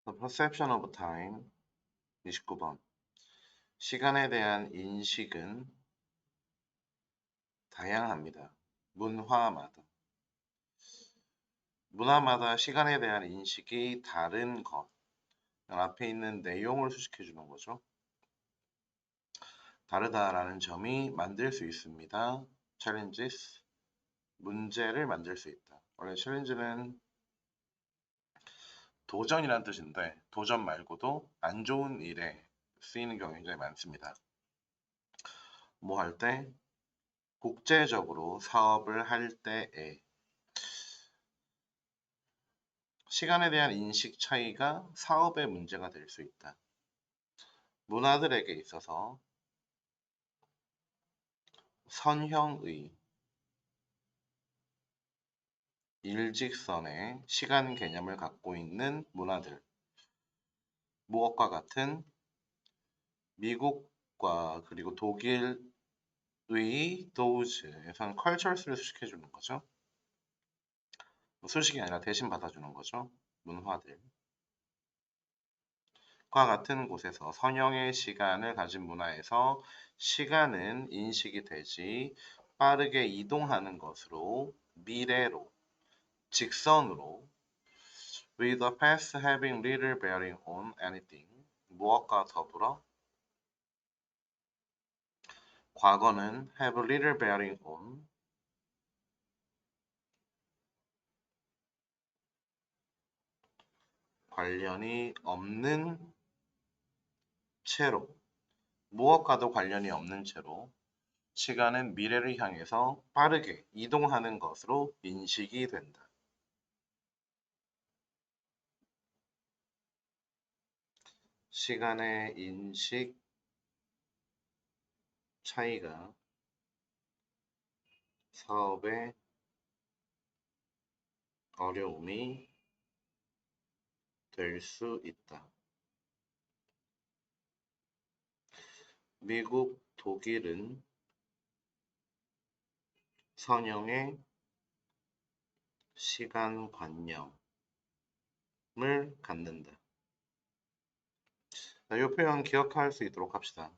The perception of time 29번. 시간에 대한 인식은 다양합니다. 문화마다 시간에 대한 인식이 다른 것. 앞에 있는 내용을 수식해 주는 거죠. 다르다라는 점이 만들 수 있습니다. challenges, 문제를 만들 수 있다. 원래 challenge는 도전이란 뜻인데 도전 말고도 안 좋은 일에 쓰이는 경우가 굉장히 많습니다. 뭐 할 때? 국제적으로 사업을 할 때에 시간에 대한 인식 차이가 사업의 문제가 될 수 있다. 문화들에게 있어서 선형의 일직선의 시간 개념을 갖고 있는 문화들, 무엇과 같은 미국과 그리고 독일의 도우즈에서는 컬처스를 수식해 주는 거죠. 수식이 아니라 대신 받아주는 거죠. 문화들. 과 같은 곳에서 선형의 시간을 가진 문화에서 시간은 인식이 되지 빠르게 이동하는 것으로 미래로 직선으로 with the past having little bearing on anything 무엇과 더불어 과거는 have little bearing on 관련이 없는 채로 무엇과도 관련이 없는 채로 시간은 미래를 향해서 빠르게 이동하는 것으로 인식이 된다. 시간의 인식 차이가 사업의 어려움이 될 수 있다. 미국, 독일은 선형의 시간관념을 갖는다. 이 표현 기억할 수 있도록 합시다.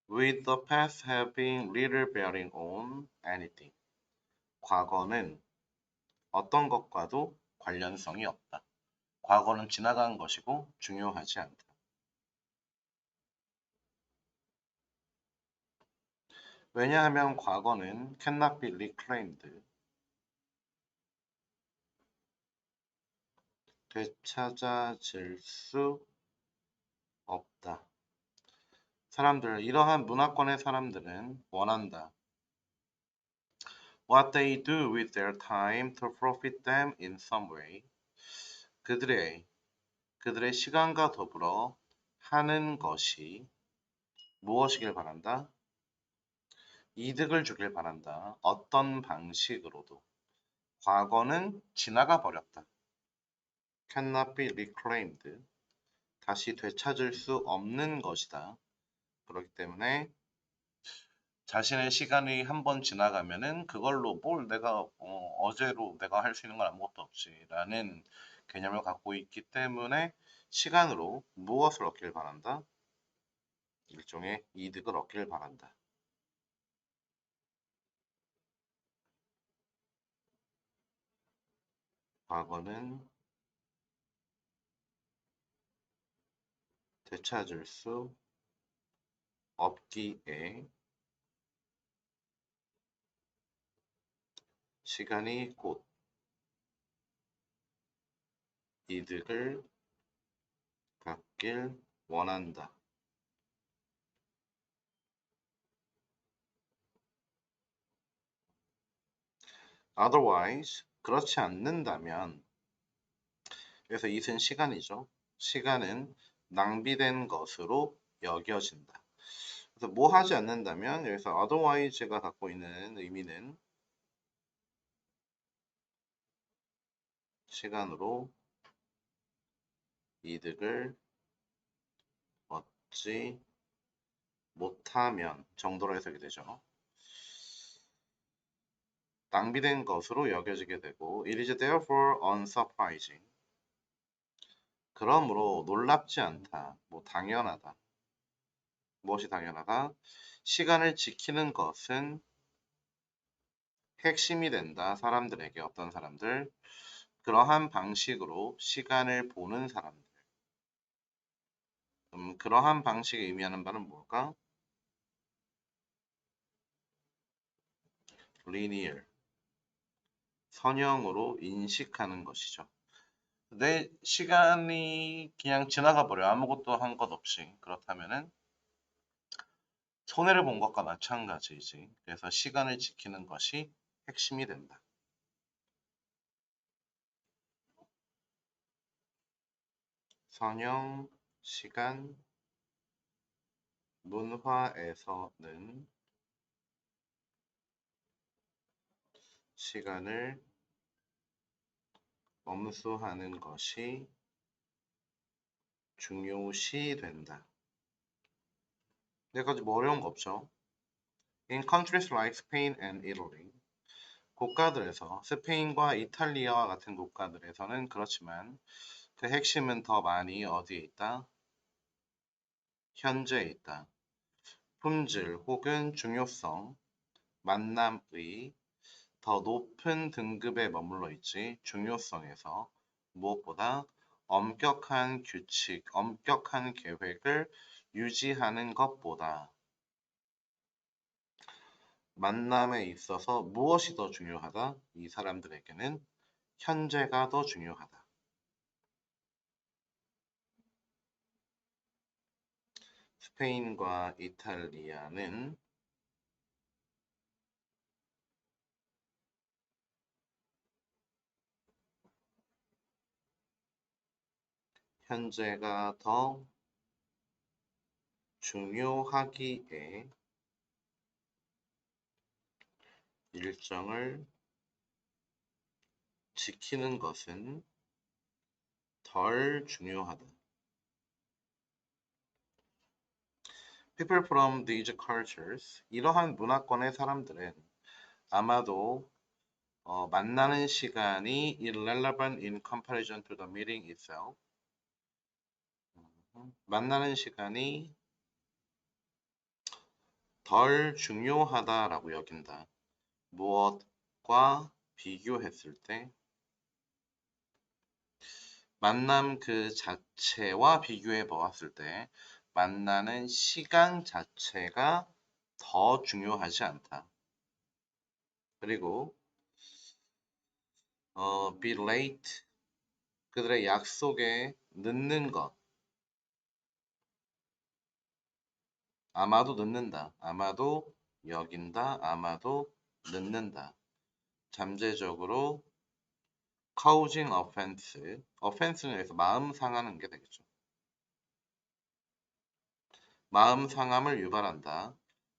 With the past having little bearing on anything. 과거는 어떤 것과도 관련성이 없다. 과거는 지나간 것이고 중요하지 않다. 왜냐하면 과거는 cannot be reclaimed. 되찾아질 수 없다. 사람들, 이러한 문화권의 사람들은 원한다. What they do with their time to profit them in some way. 그들의 시간과 더불어 하는 것이 무엇이길 바란다? 이득을 주길 바란다. 어떤 방식으로도. 과거는 지나가 버렸다. Cannot be reclaimed. 다시 되찾을 수 없는 것이다. 그렇기 때문에 자신의 시간이 한번 지나가면은 그걸로 뭘 내가 어제로 내가 할 수 있는 건 아무것도 없지라는 개념을 갖고 있기 때문에 시간으로 무엇을 얻길 바란다? 일종의 이득을 얻길 바란다. 과거는 되찾을 수 없기에 시간이 곧 이득을 갖길 원한다. Otherwise, 그렇지 않는다면, 그래서 it은 시간이죠. 시간은 낭비된 것으로 여겨진다. 그래서 뭐 하지 않는다면 여기서 otherwise가 갖고 있는 의미는 시간으로 이득을 얻지 못하면 정도로 해석이 되죠. 낭비된 것으로 여겨지게 되고 It is therefore unsurprising. 그러므로 놀랍지 않다. 뭐 당연하다. 무엇이 당연하다? 시간을 지키는 것은 핵심이 된다. 사람들에게 어떤 사람들? 그러한 방식으로 시간을 보는 사람들. 그러한 방식이 의미하는 바는 뭘까? linear, 선형으로 인식하는 것이죠. 내 시간이 그냥 지나가 버려. 아무것도 한 것 없이. 그렇다면은 손해를 본 것과 마찬가지이지. 그래서 시간을 지키는 것이 핵심이 된다. 선형, 시간, 문화에서는 시간을 엄수하는 것이 중요시 된다. 여기까지 뭐 어려운 거 없죠? In countries like Spain and Italy, 국가들에서 스페인과 이탈리아와 같은 국가들에서는 그렇지만 그 핵심은 더 많이 어디에 있다? 현재에 있다. 품질 혹은 중요성, 만남의 더 높은 등급에 머물러 있지. 중요성에서 무엇보다 엄격한 규칙, 엄격한 계획을 유지하는 것보다 만남에 있어서 무엇이 더 중요하다? 이 사람들에게는 현재가 더 중요하다. 스페인과 이탈리아는 현재가 더 중요하기에 일정을 지키는 것은 덜 중요하다. People from these cultures, 이러한 문화권의 사람들은 아마도 만나는 시간이 irrelevant in comparison to the meeting itself. 만나는 시간이 덜 중요하다라고 여긴다. 무엇과 비교했을 때 만남 그 자체와 비교해 보았을 때 만나는 시간 자체가 더 중요하지 않다. 그리고 be late, 그들의 약속에 늦는 것, 아마도 늦는다, 아마도 여긴다, 아마도 늦는다. 잠재적으로 causing offense, offense는 여기서 마음 상하는 게 되겠죠. 마음 상함을 유발한다.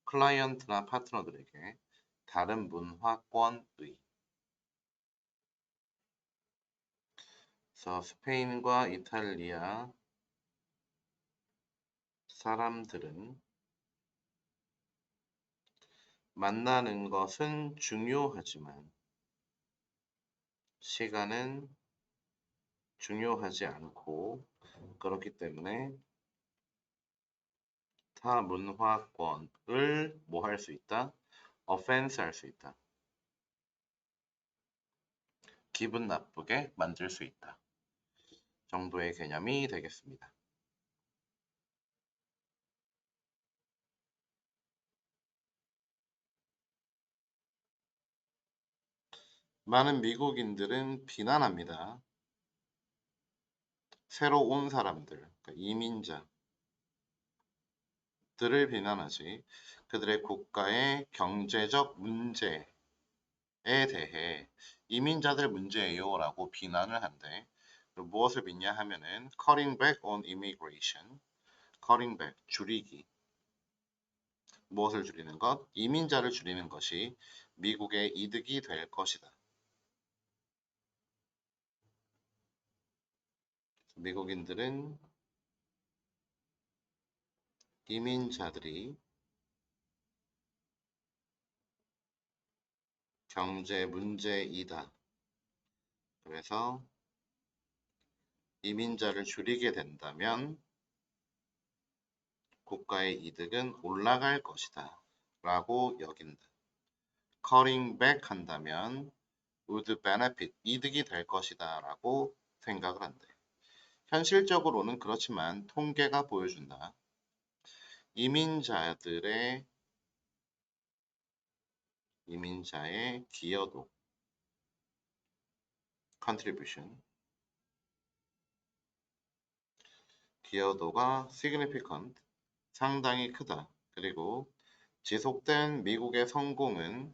클라이언트나 파트너들에게 다른 문화권의. 그래서 스페인과 이탈리아 사람들은 만나는 것은 중요하지만 시간은 중요하지 않고 그렇기 때문에 타 문화권을 뭐 할 수 있다? offense 할 수 있다. 기분 나쁘게 만들 수 있다. 정도의 개념이 되겠습니다. 많은 미국인들은 비난합니다. 새로 온 사람들, 그러니까 이민자들을 비난하지. 그들의 국가의 경제적 문제에 대해 이민자들 문제예요 라고 비난을 한대. 무엇을 믿냐 하면은 cutting back on immigration, cutting back, 줄이기. 무엇을 줄이는 것? 이민자를 줄이는 것이 미국의 이득이 될 것이다. 미국인들은 이민자들이 경제 문제이다. 그래서 이민자를 줄이게 된다면 국가의 이득은 올라갈 것이다 라고 여긴다. cutting back 한다면 would benefit, 이득이 될 것이다 라고 생각을 한대. 현실적으로는 그렇지만 통계가 보여준다. 이민자의 기여도 contribution 기여도가 significant 상당히 크다. 그리고 지속된 미국의 성공은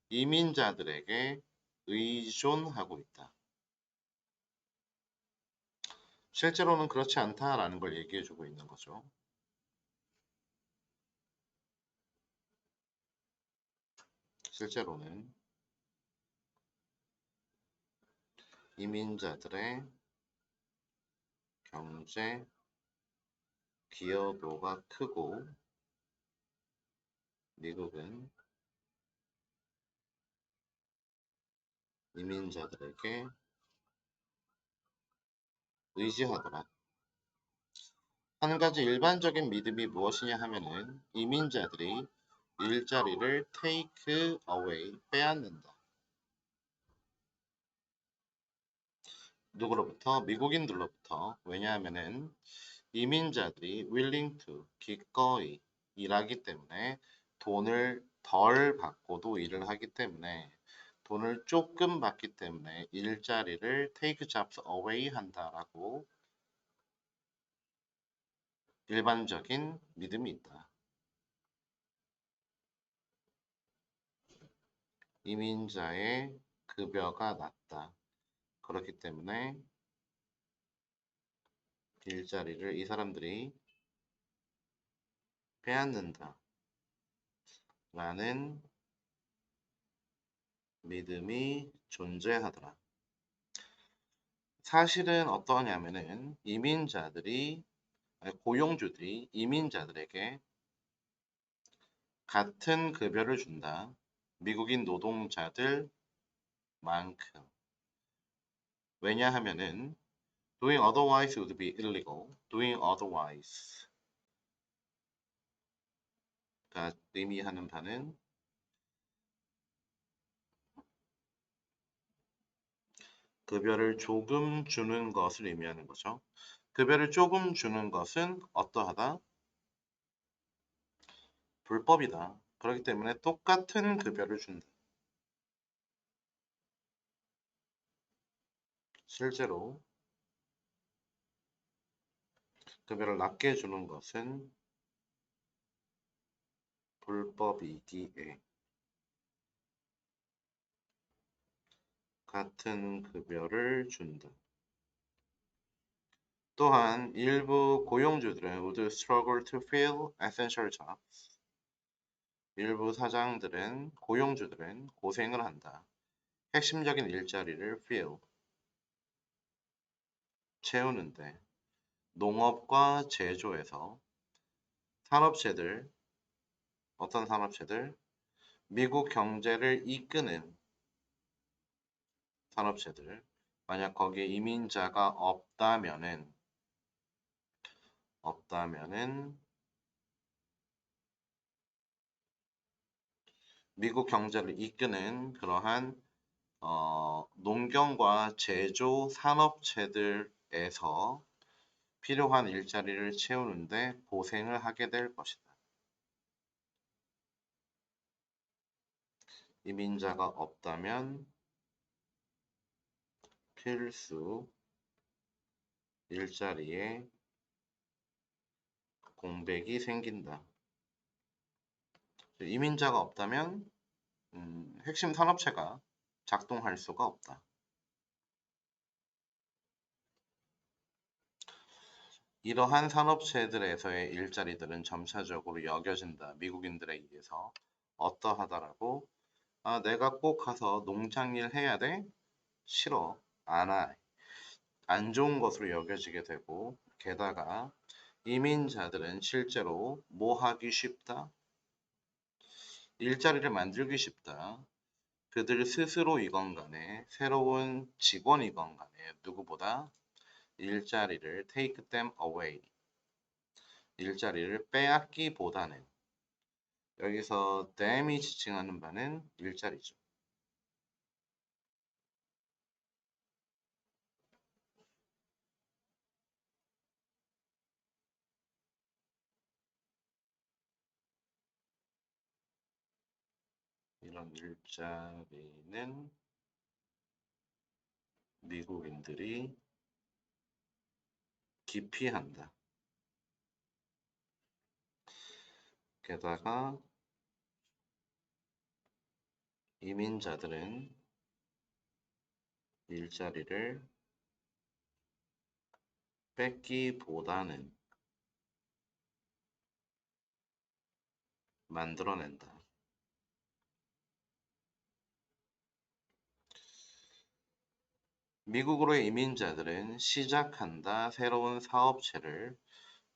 이민자들에게 의존하고 있다. 실제로는 그렇지 않다라는 걸 얘기해주고 있는 거죠. 실제로는 이민자들의 경제 기여도가 크고 미국은 이민자들에게 의지하더라. 한 가지 일반적인 믿음이 무엇이냐 하면은 이민자들이 일자리를 take away, 빼앗는다. 누구로부터? 미국인들로부터. 왜냐하면은 이민자들이 willing to, 기꺼이 일하기 때문에 돈을 덜 받고도 일을 하기 때문에 돈을 조금 받기 때문에 일자리를 take jobs away 한다라고 일반적인 믿음이 있다. 이민자의 급여가 낮다. 그렇기 때문에 일자리를 이 사람들이 빼앗는다. 라는 믿음이 존재하더라. 사실은 어떠냐면은 고용주들이 이민자들에게 같은 급여를 준다. 미국인 노동자들만큼. 왜냐하면은 doing otherwise would be illegal. doing otherwise가 의미하는 바는 급여를 조금 주는 것을 의미하는 거죠. 급여를 조금 주는 것은 어떠하다? 불법이다. 그렇기 때문에 똑같은 급여를 준다. 실제로 급여를 낮게 주는 것은 불법이기에 같은 급여를 준다. 또한 일부 고용주들은 would struggle to fill essential jobs. 일부 고용주들은 고생을 한다. 핵심적인 일자리를 fill, 채우는데 농업과 제조에서 어떤 산업체들? 미국 경제를 이끄는 산업체들. 만약 거기에 이민자가 없다면은 미국 경제를 이끄는 그러한 농경과 제조 산업체들에서 필요한 일자리를 채우는데 고생을 하게 될 것이다. 이민자가 없다면 필수 일자리에 공백이 생긴다. 이민자가 없다면 핵심 산업체가 작동할 수가 없다. 이러한 산업체들에서의 일자리들은 점차적으로 여겨진다. 미국인들에 의해서 어떠하다라고? 내가 꼭 가서 농장일 해야 돼? 싫어. 안 좋은 것으로 여겨지게 되고, 게다가 이민자들은 실제로 뭐 하기 쉽다? 일자리를 만들기 쉽다. 그들 스스로이건 간에 새로운 직원이건 간에 누구보다 일자리를 take them away. 일자리를 빼앗기보다는 여기서 them이 지칭하는 바는 일자리죠. 이런 일자리는 미국인들이 기피한다. 게다가 이민자들은 일자리를 뺏기보다는 만들어낸다. 미국으로의 이민자들은 시작한다. 새로운 사업체를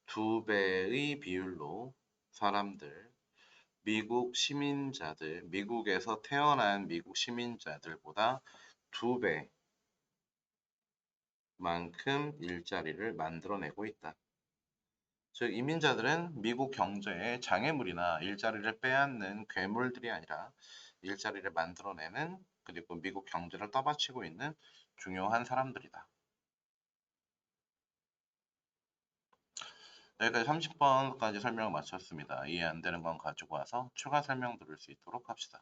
2배의 비율로 사람들, 미국 시민자들, 미국에서 태어난 미국 시민자들보다 2배만큼 일자리를 만들어내고 있다. 즉 이민자들은 미국 경제의 장애물이나 일자리를 빼앗는 괴물들이 아니라 일자리를 만들어내는 그리고 미국 경제를 떠받치고 있는 중요한 사람들이다. 여기까지 30번까지 설명을 마쳤습니다. 이해 안 되는 건 가지고 와서 추가 설명 들을 수 있도록 합시다.